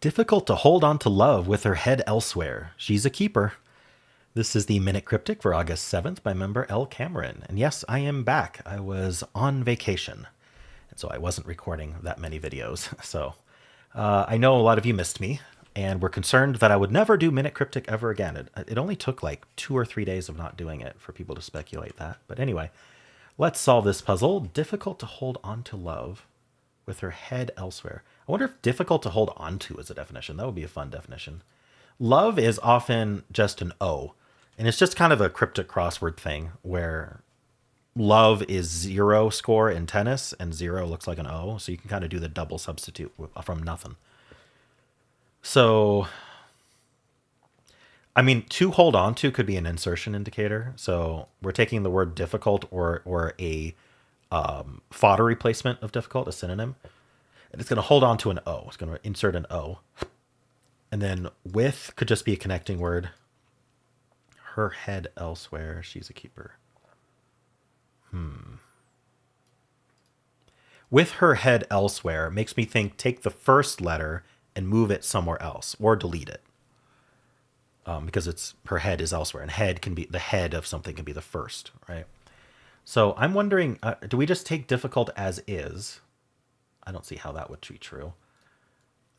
Difficult to hold on to love with her head elsewhere. She's a keeper. This is the Minute Cryptic for August 7th by member L. Cameron. And yes, I am back. I was on vacation, and so I wasn't recording that many videos. So I know a lot of you missed me and were concerned that I would never do Minute Cryptic ever again. It only took like 2 or 3 days of not doing it for people to speculate that. But anyway, let's solve this puzzle. Difficult to hold on to love with her head elsewhere. I wonder if difficult to hold on to is a definition. That would be a fun definition. Love is often just an O, and it's just kind of a cryptic crossword thing where love is 0 score in tennis and 0 looks like an O. So you can kind of do the double substitute from nothing. So, I mean, to hold on to could be an insertion indicator. So we're taking the word difficult or a fodder replacement of difficult, a synonym, and it's going to hold on to an O. It's going to insert an O. And then with could just be a connecting word. Her head elsewhere. She's a keeper. With her head elsewhere makes me think take the first letter and move it somewhere else or delete it. Because it's her head is elsewhere, and head can be the head of something can be the first, right? So I'm wondering, do we just take difficult as is? I don't see how that would be true.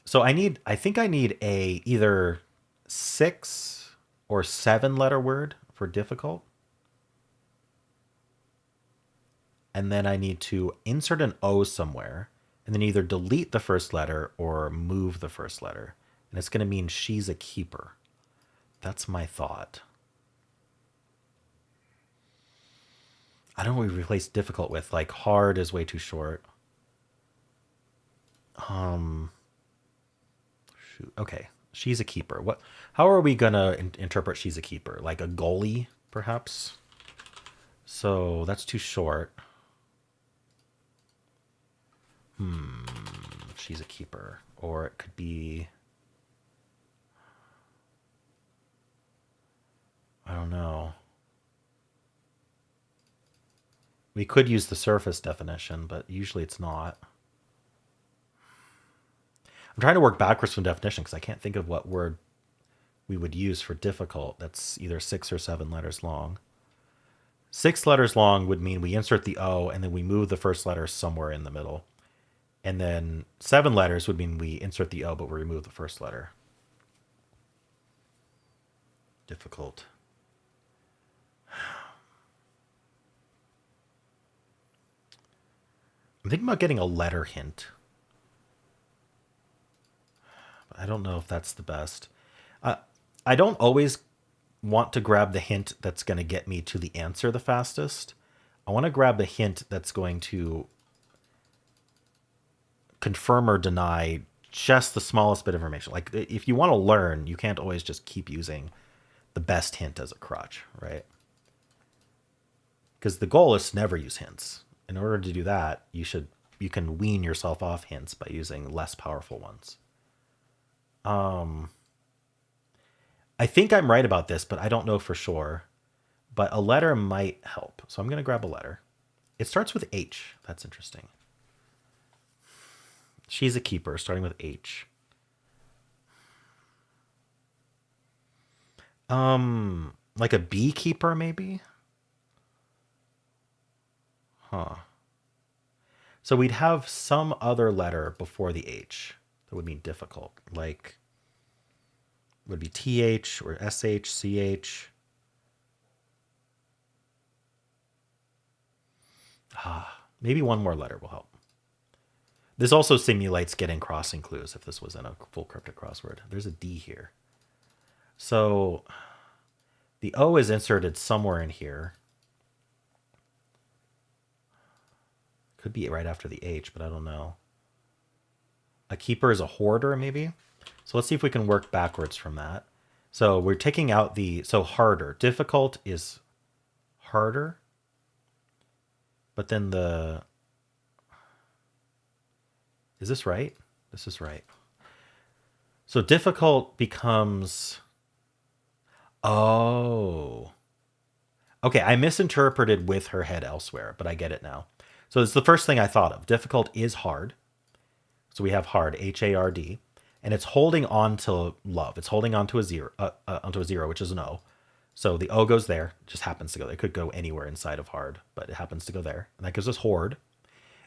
So I think I need a either 6 or 7 letter word for difficult. And then I need to insert an O somewhere and then either delete the first letter or move the first letter. And it's going to mean she's a keeper. That's my thought. I don't know what we replace difficult with. Like hard is way too short. Shoot. Okay. She's a keeper. How are we going to interpret she's a keeper? Like a goalie, perhaps? So that's too short. She's a keeper. Or it could be, I don't know. We could use the surface definition, but usually it's not. I'm trying to work backwards from definition because I can't think of what word we would use for difficult that's either 6 or 7 letters long. 6 letters long would mean we insert the O and then we move the first letter somewhere in the middle. And then 7 letters would mean we insert the O, but we remove the first letter. Difficult. I'm thinking about getting a letter hint. But I don't know if that's the best. I don't always want to grab the hint that's going to get me to the answer the fastest. I want to grab the hint that's going to confirm or deny just the smallest bit of information. Like if you want to learn, you can't always just keep using the best hint as a crutch, right? Because the goal is to never use hints. In order to do that, you can wean yourself off hints by using less powerful ones. I think I'm right about this, but I don't know for sure. But a letter might help. So I'm going to grab a letter. It starts with H. That's interesting. She's a keeper, starting with H. Like a beekeeper, maybe? Huh. So we'd have some other letter before the H that would mean difficult. Like, would be TH or SH, CH. Maybe one more letter will help. This also simulates getting crossing clues if this was in a full cryptic crossword. There's a D here. So the O is inserted somewhere in here. Could be right after the H, but I don't know. A keeper is a hoarder, maybe? So let's see if we can work backwards from that. So we're taking out so harder. Difficult is harder. But then is this right? This is right. So difficult becomes, oh. Okay, I misinterpreted with her head elsewhere, but I get it now. So it's the first thing I thought of. Difficult is hard. So we have hard, H-A-R-D. and it's holding on to love. It's holding on to onto a zero, which is an O. So the O goes there, just happens to go there. It could go anywhere inside of hard, but it happens to go there. And that gives us hoard.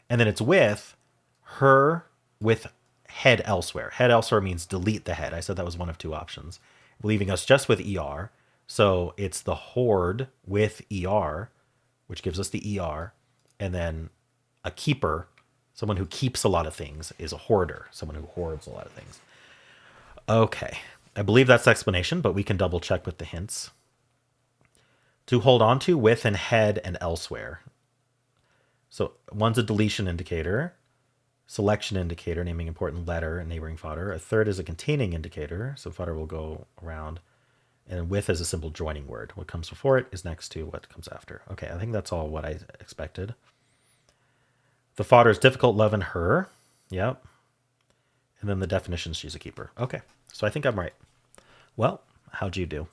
And then it's with her with head elsewhere. Head elsewhere means delete the head. I said that was one of two options, leaving us just with ER. So it's the hoard with ER, which gives us the ER. And then a keeper, someone who keeps a lot of things, is a hoarder, someone who hoards a lot of things. Okay, I believe that's the explanation, but we can double check with the hints. To hold on to, with, and head, and elsewhere. So one's a deletion indicator, selection indicator, naming important letter and neighboring fodder. A third is a containing indicator, so fodder will go around. And with is a simple joining word. What comes before it is next to what comes after. Okay, I think that's all what I expected. The fodder is difficult, love, and her. Yep. And then the definition is she's a keeper. Okay, so I think I'm right. Well, how'd you do?